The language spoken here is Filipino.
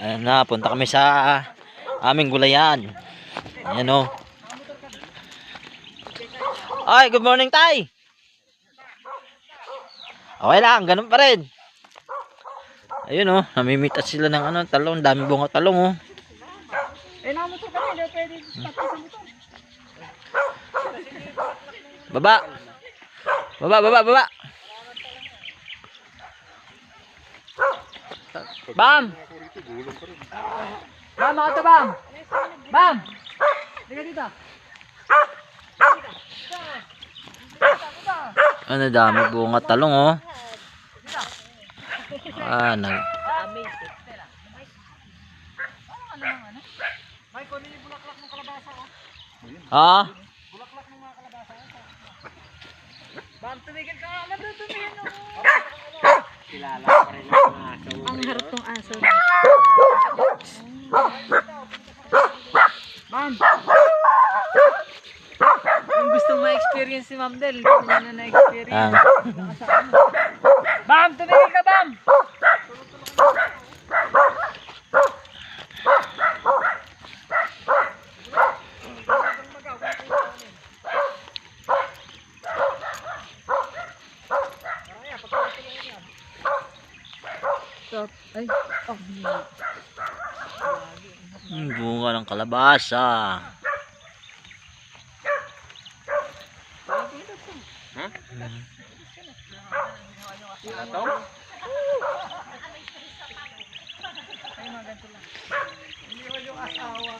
Ayan na, punta kami sa aming gulayan. Ayan o. Ay, good morning, Tay. Okay lang, ganun pa rin. Ayun o, namimitas sila ng ano, talong. Dami bunga talong o. Namotor ka na, pwede tatay sa motor. Baba. Baba. Bam! Bam, ako to, Bam! Bam! Liga dito. Ano, dami bunga talong oh. Ah, nag... May kunin yung bulaklak ng kalabasa ko. Ha? Bulaklak ng mga kalabasa ko. Bam, tumigil ka nga. Tumigil mo. Kilala pa rin ang aso. Ang harap ng aso. Bam! Yung gustong ma-experience si Ma'am Del, hindi niya na na-experience. Bam! Tumigil ka, Bam! Ay, oh, Bunga ng kalabasa. ha? Ay, mga ganito lang. Hindi ko yung asawa.